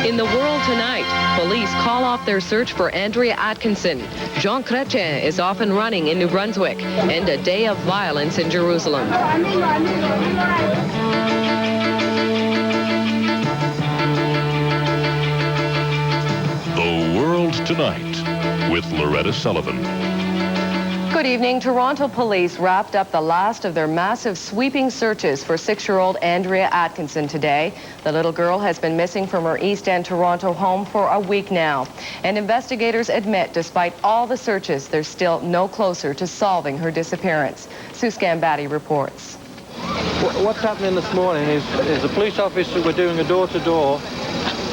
In the world tonight, police call off their search for Andrea Atkinson. Jean Chrétien is off and running in New Brunswick, and a day of violence in Jerusalem. The World Tonight with Loretta Sullivan. Good evening. Toronto police wrapped up the last of their massive sweeping searches for 6-year-old Andrea Atkinson today. The little girl has been missing from her East End Toronto home for a week now. And investigators admit, despite all the searches, they're still no closer to solving her disappearance. Sue Scambatti reports. What's happening this morning is the police officer were doing a door-to-door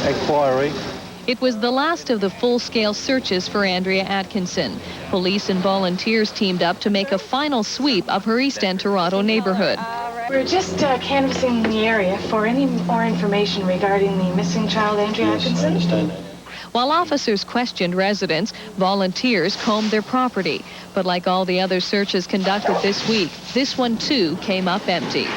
inquiry. It was the last of the full-scale searches for Andrea Atkinson. Police and volunteers teamed up to make a final sweep of her East End Toronto neighborhood. We're just canvassing the area for any more information regarding the missing child, Andrea Atkinson. I understand that. While officers questioned residents, volunteers combed their property. But like all the other searches conducted this week, this one too came up empty.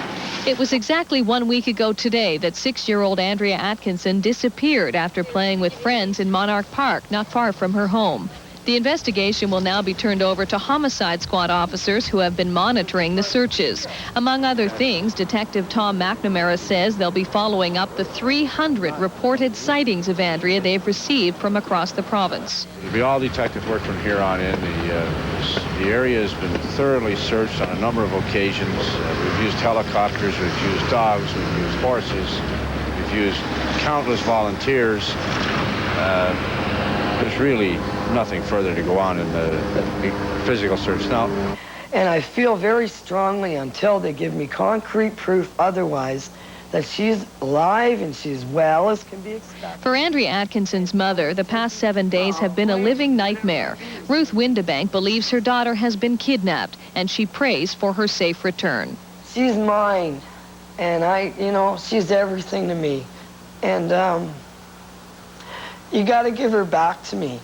It was exactly 1 week ago today that 6-year-old Andrea Atkinson disappeared after playing with friends in Monarch Park, not far from her home. The investigation will now be turned over to homicide squad officers who have been monitoring the searches. Among other things, Detective Tom McNamara says they'll be following up the 300 reported sightings of Andrea they've received from across the province. It'll be all detective work from here on in. The area has been thoroughly searched on a number of occasions. We've used helicopters, we've used dogs, we've used horses, we've used countless volunteers. There's really nothing further to go on in the physical search now. And I feel very strongly, until they give me concrete proof otherwise, that she's alive and she's well as can be expected. For Andrea Atkinson's mother, the past 7 days have been a living nightmare. Ruth Windebank believes her daughter has been kidnapped, and she prays for her safe return. She's mine, and she's everything to me. And you got to give her back to me.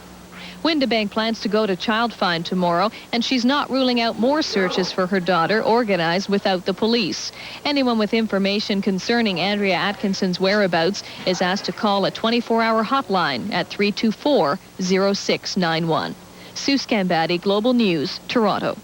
Windebank plans to go to Child Find tomorrow, and she's not ruling out more searches for her daughter organized without the police. Anyone with information concerning Andrea Atkinson's whereabouts is asked to call a 24-hour hotline at 324-0691. Sue Scambatti, Global News, Toronto.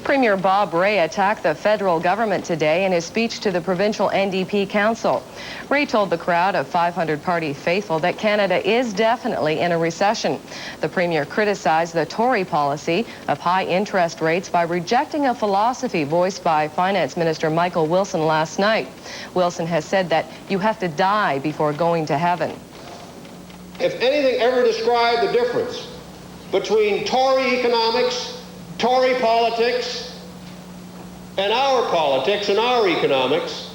Premier Bob Rae attacked the federal government today in his speech to the provincial NDP Council. Rae told the crowd of 500 party faithful that Canada is definitely in a recession. The Premier criticized the Tory policy of high interest rates by rejecting a philosophy voiced by Finance Minister Michael Wilson last night. Wilson has said that you have to die before going to heaven. If anything ever described the difference between Tory economics, Tory politics, and our politics and our economics,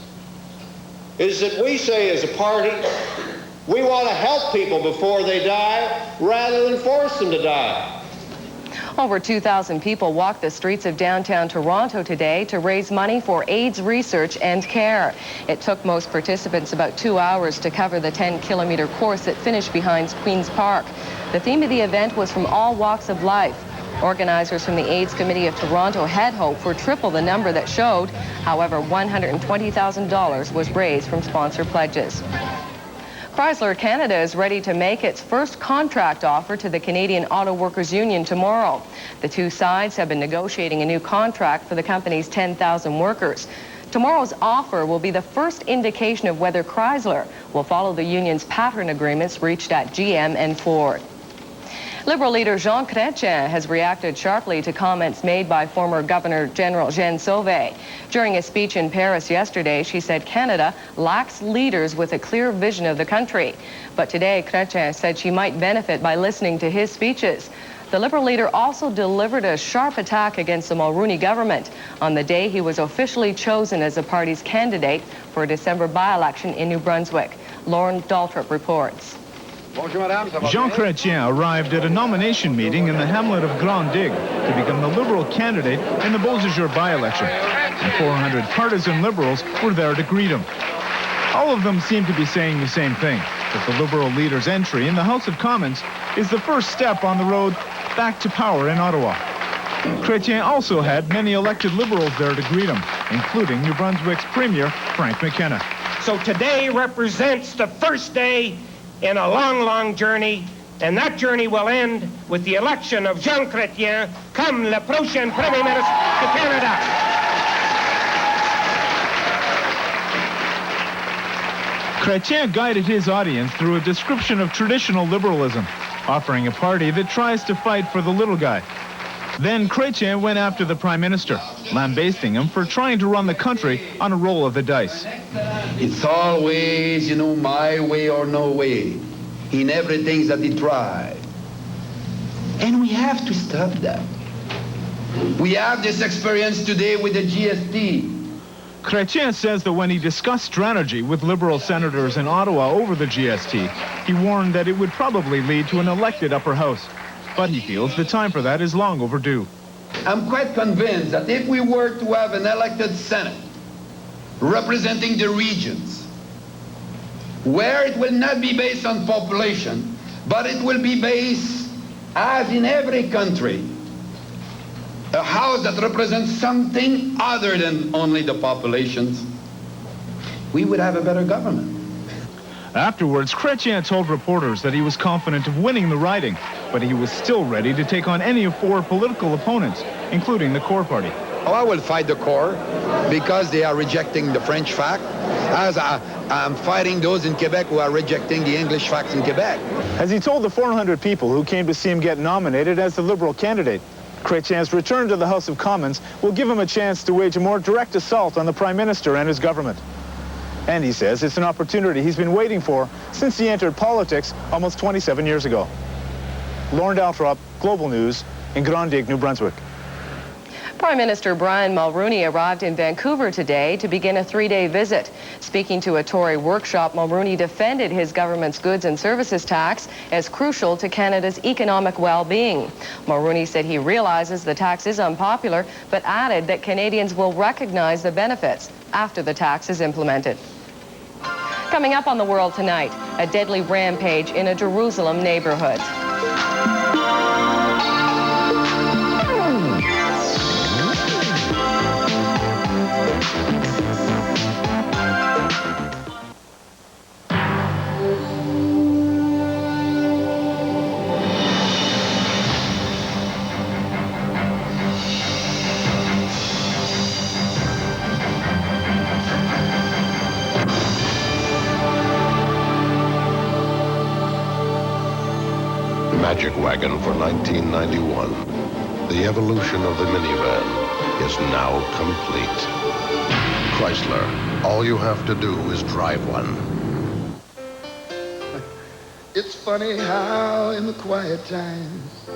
is that we say as a party, we want to help people before they die rather than force them to die. Over 2,000 people walked the streets of downtown Toronto today to raise money for AIDS research and care. It took most participants about 2 hours to cover the 10-kilometer course that finished behind Queen's Park. The theme of the event was from all walks of life. Organizers from the AIDS Committee of Toronto had hoped for triple the number that showed. However, $120,000 was raised from sponsor pledges. Chrysler Canada is ready to make its first contract offer to the Canadian Auto Workers Union tomorrow. The two sides have been negotiating a new contract for the company's 10,000 workers. Tomorrow's offer will be the first indication of whether Chrysler will follow the union's pattern agreements reached at GM and Ford. Liberal leader Jean Chrétien has reacted sharply to comments made by former Governor General Jeanne Sauvé. During a speech in Paris yesterday, she said Canada lacks leaders with a clear vision of the country. But today, Chrétien said she might benefit by listening to his speeches. The Liberal leader also delivered a sharp attack against the Mulroney government on the day he was officially chosen as the party's candidate for a December by-election in New Brunswick. Lauren Daltrop reports. Jean Chrétien arrived at a nomination meeting in the hamlet of Grand Digue to become the Liberal candidate in the Beausejour by-election. And 400 partisan Liberals were there to greet him. All of them seem to be saying the same thing, that the Liberal leader's entry in the House of Commons is the first step on the road back to power in Ottawa. Chrétien also had many elected Liberals there to greet him, including New Brunswick's Premier Frank McKenna. So today represents the first day in a long, long journey, and that journey will end with the election of Jean Chrétien comme le prochain Premier Ministre de Canada. Chrétien guided his audience through a description of traditional liberalism, offering a party that tries to fight for the little guy. Then Chrétien went after the Prime Minister, lambasting him for trying to run the country on a roll of the dice. It's always, my way or no way in everything that he tried. And we have to stop that. We have this experience today with the GST. Chrétien says that when he discussed strategy with Liberal senators in Ottawa over the GST, he warned that it would probably lead to an elected upper house. But he feels the time for that is long overdue. I'm quite convinced that if we were to have an elected Senate representing the regions, where it will not be based on population, but it will be based, as in every country, a house that represents something other than only the populations, we would have a better government. Afterwards, Chrétien told reporters that he was confident of winning the riding, but he was still ready to take on any of 4 political opponents, including the Core Party. Oh, I will fight the Core because they are rejecting the French fact, as I'm fighting those in Quebec who are rejecting the English facts in Quebec. As he told the 400 people who came to see him get nominated as the Liberal candidate, Chrétien's return to the House of Commons will give him a chance to wage a more direct assault on the Prime Minister and his government. And he says it's an opportunity he's been waiting for since he entered politics almost 27 years ago. Lauren Daltrop, Global News, in Grand Digue, New Brunswick. Prime Minister Brian Mulroney arrived in Vancouver today to begin a 3-day visit. Speaking to a Tory workshop, Mulroney defended his government's goods and services tax as crucial to Canada's economic well-being. Mulroney said he realizes the tax is unpopular, but added that Canadians will recognize the benefits after the tax is implemented. Coming up on The World Tonight, a deadly rampage in a Jerusalem neighborhood. Magic Wagon for 1991. The evolution of the minivan is now complete. Chrysler, all you have to do is drive one. It's funny how in the quiet times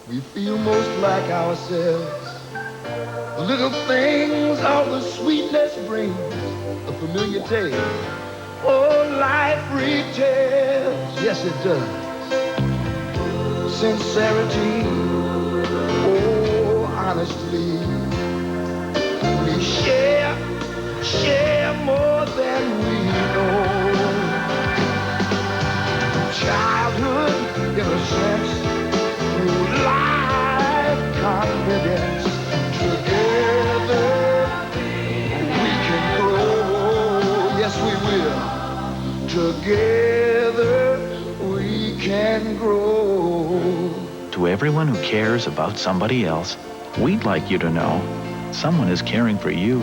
we feel most like ourselves. The little things, all the sweetness brings a familiar tale. Oh, life retells, yes it does. Sincerity, oh, honestly, we share more than we know. Childhood, innocence, through life, confidence, together we can grow, yes we will, together we can grow. To everyone who cares about somebody else, we'd like you to know someone is caring for you.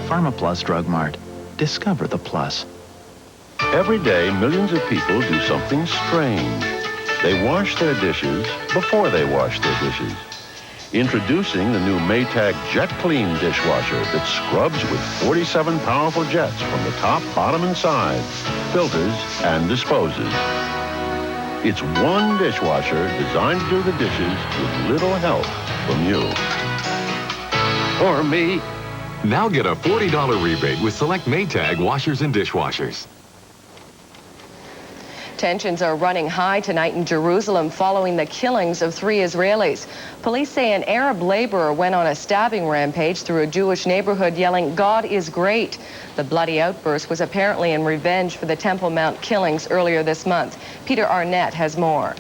PharmaPlus Drug Mart. Discover the plus. Every day, millions of people do something strange. They wash their dishes before they wash their dishes. Introducing the new Maytag Jet Clean dishwasher that scrubs with 47 powerful jets from the top, bottom, and sides, filters, and disposes. It's one dishwasher designed to do the dishes with little help from you. Or me. Now get a $40 rebate with select Maytag washers and dishwashers. Tensions are running high tonight in Jerusalem following the killings of 3 Israelis. Police say an Arab laborer went on a stabbing rampage through a Jewish neighborhood yelling, "God is great." The bloody outburst was apparently in revenge for the Temple Mount killings earlier this month. Peter Arnett has more.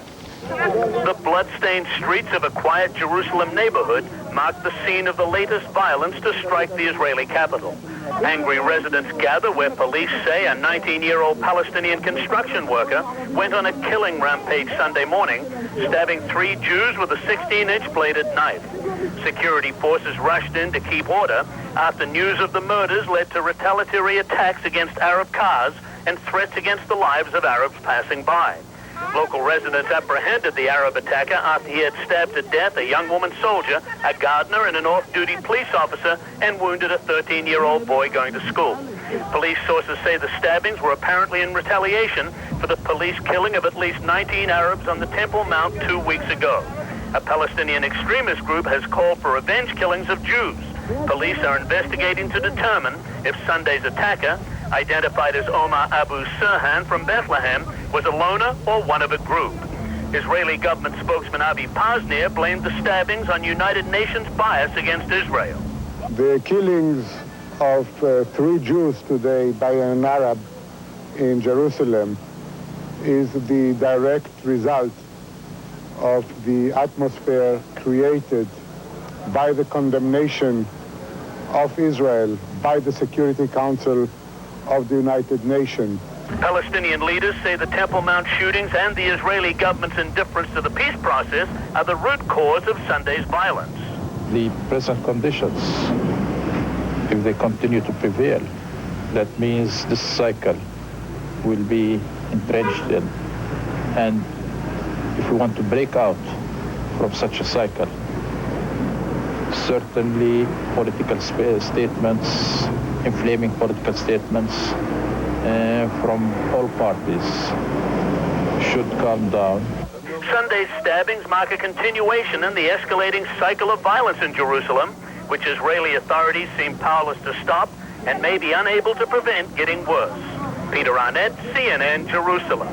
The blood-stained streets of a quiet Jerusalem neighborhood mark the scene of the latest violence to strike the Israeli capital. Angry residents gather where police say a 19-year-old Palestinian construction worker went on a killing rampage Sunday morning, stabbing 3 Jews with a 16-inch bladed knife. Security forces rushed in to keep order after news of the murders led to retaliatory attacks against Arab cars and threats against the lives of Arabs passing by. Local residents apprehended the Arab attacker after he had stabbed to death a young woman soldier, a gardener, and an off-duty police officer, and wounded a 13-year-old boy going to school. Police sources say the stabbings were apparently in retaliation for the police killing of at least 19 Arabs on the Temple Mount 2 weeks ago. A Palestinian extremist group has called for revenge killings of Jews. Police are investigating to determine if Sunday's attacker, identified as Omar Abu Sirhan from Bethlehem, was a loner or one of a group. Israeli government spokesman Avi Pazner blamed the stabbings on United Nations bias against Israel. The killings of 3 Jews today by an Arab in Jerusalem is the direct result of the atmosphere created by the condemnation of Israel by the Security Council of the United Nations. Palestinian leaders say the Temple Mount shootings and the Israeli government's indifference to the peace process are the root cause of Sunday's violence. The present conditions, if they continue to prevail, that means this cycle will be entrenched in. And if we want to break out from such a cycle, certainly political statements, inflaming political statements from all parties should calm down. Sunday's stabbings mark a continuation in the escalating cycle of violence in Jerusalem, which Israeli authorities seem powerless to stop and may be unable to prevent getting worse. Peter Arnett, CNN, Jerusalem.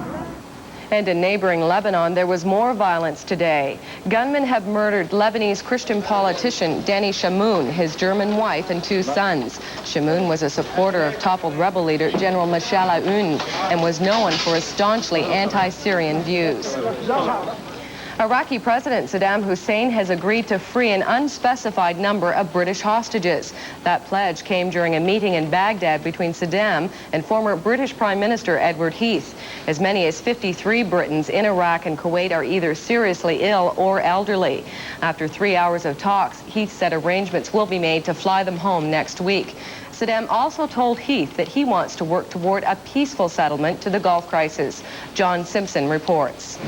And in neighboring Lebanon, there was more violence today. Gunmen have murdered Lebanese Christian politician Danny Shamoun, his German wife, and 2 sons. Shamoun was a supporter of toppled rebel leader General Mashal Aoun and was known for his staunchly anti-Syrian views. Iraqi President Saddam Hussein has agreed to free an unspecified number of British hostages. That pledge came during a meeting in Baghdad between Saddam and former British Prime Minister Edward Heath. As many as 53 Britons in Iraq and Kuwait are either seriously ill or elderly. After 3 hours of talks, Heath said arrangements will be made to fly them home next week. Saddam also told Heath that he wants to work toward a peaceful settlement to the Gulf crisis. John Simpson reports.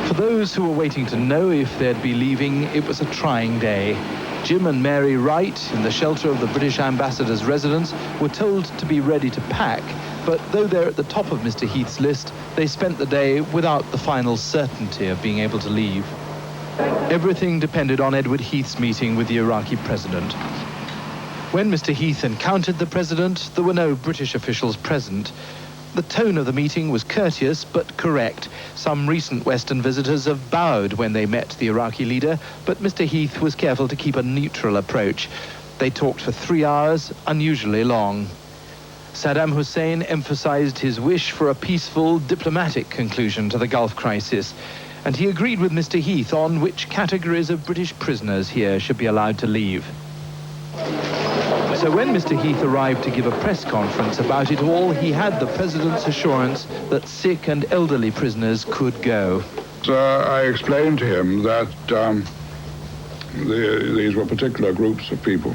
For those who were waiting to know if they'd be leaving, it was a trying day. Jim and Mary Wright, in the shelter of the British ambassador's residence, were told to be ready to pack, but though they're at the top of Mr. Heath's list, they spent the day without the final certainty of being able to leave. Everything depended on Edward Heath's meeting with the Iraqi president. When Mr. Heath encountered the president, there were no British officials present. The tone of the meeting was courteous but correct. Some recent Western visitors have bowed when they met the Iraqi leader, but Mr. Heath was careful to keep a neutral approach. They talked for 3 hours, unusually long. Saddam Hussein emphasized his wish for a peaceful, diplomatic conclusion to the Gulf crisis, and he agreed with Mr. Heath on which categories of British prisoners here should be allowed to leave. So when Mr. Heath arrived to give a press conference about it all, he had the president's assurance that sick and elderly prisoners could go. I explained to him that these were particular groups of people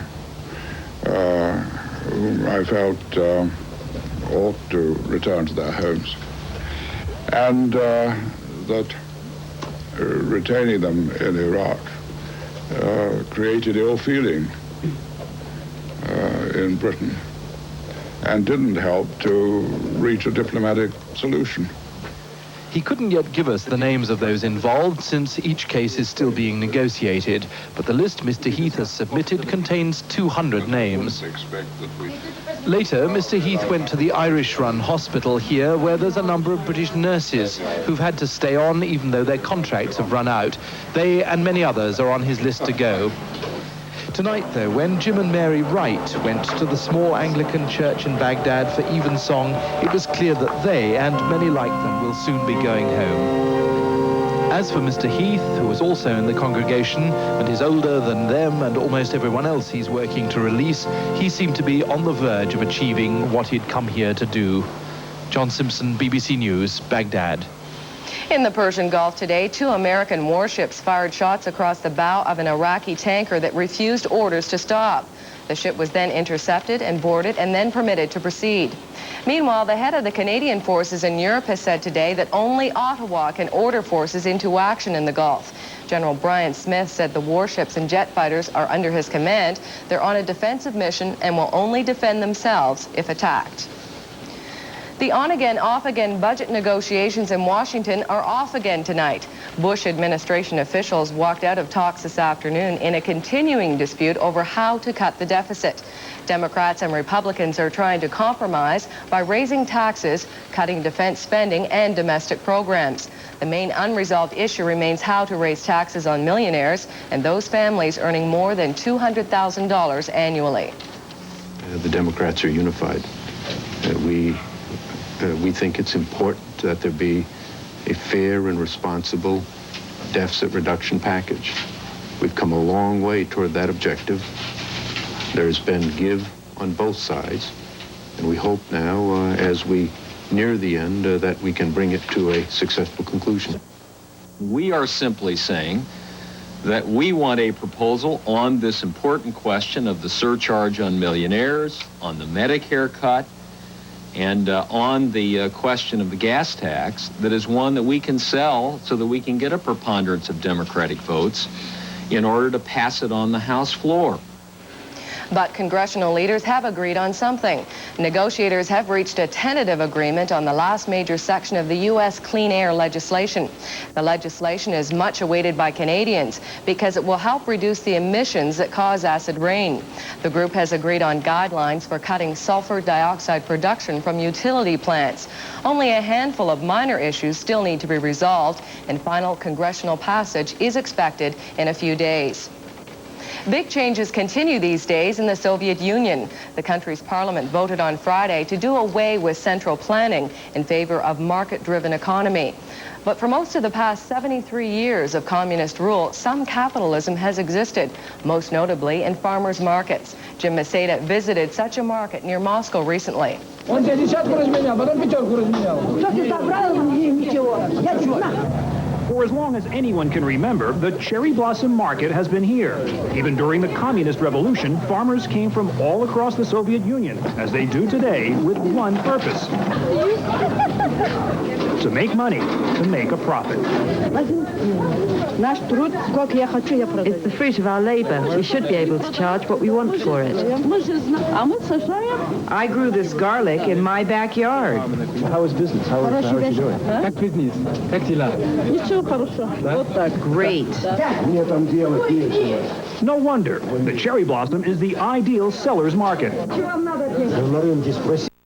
whom I felt ought to return to their homes, and that retaining them in Iraq created ill feeling in Britain and didn't help to reach a diplomatic solution. He couldn't yet give us the names of those involved since each case is still being negotiated, but the list Mr. Heath has submitted contains 200 names. Later, Mr. Heath went to the Irish-run hospital here where there's a number of British nurses who've had to stay on even though their contracts have run out. They and many others are on his list to go. Tonight, though, when Jim and Mary Wright went to the small Anglican church in Baghdad for evensong, it was clear that they, and many like them, will soon be going home. As for Mr. Heath, who was also in the congregation and is older than them and almost everyone else he's working to release, he seemed to be on the verge of achieving what he'd come here to do. John Simpson, BBC News, Baghdad. In the Persian Gulf today, 2 American warships fired shots across the bow of an Iraqi tanker that refused orders to stop. The ship was then intercepted and boarded and then permitted to proceed. Meanwhile, the head of the Canadian forces in Europe has said today that only Ottawa can order forces into action in the Gulf. General Brian Smith said the warships and jet fighters are under his command. They're on a defensive mission and will only defend themselves if attacked. The on-again, off-again budget negotiations in Washington are off again tonight. Bush administration officials walked out of talks this afternoon in a continuing dispute over how to cut the deficit. Democrats and Republicans are trying to compromise by raising taxes, cutting defense spending, and domestic programs. The main unresolved issue remains how to raise taxes on millionaires and those families earning more than $200,000 annually. The Democrats are unified. We think it's important that there be a fair and responsible deficit reduction package. We've come a long way toward that objective. There's been give on both sides, and we hope now, as we near the end, that we can bring it to a successful conclusion. We are simply saying that we want a proposal on this important question of the surcharge on millionaires, on the Medicare cut, and on the question of the gas tax, that is one that we can sell so that we can get a preponderance of Democratic votes in order to pass it on the House floor. But congressional leaders have agreed on something. Negotiators have reached a tentative agreement on the last major section of the U.S. clean air legislation. The legislation is much awaited by Canadians because it will help reduce the emissions that cause acid rain. The group has agreed on guidelines for cutting sulfur dioxide production from utility plants. Only a handful of minor issues still need to be resolved, and final congressional passage is expected in a few days. Big changes continue these days in the Soviet Union. The country's parliament voted on Friday to do away with central planning in favor of market-driven economy. But for most of the past 73 years of communist rule, some capitalism has existed, most notably in farmers' markets. Jim Maceda visited such a market near Moscow recently. For as long as anyone can remember, the Cherry Blossom Market has been here. Even during the Communist Revolution, farmers came from all across the Soviet Union, as they do today, with one purpose: to make money, to make a profit. It's the fruit of our labor. We should be able to charge what we want for it. I grew this garlic in my backyard. How is business? How is you doing? Как business? Как дела? Great. No wonder. The Cherry Blossom is the ideal seller's market.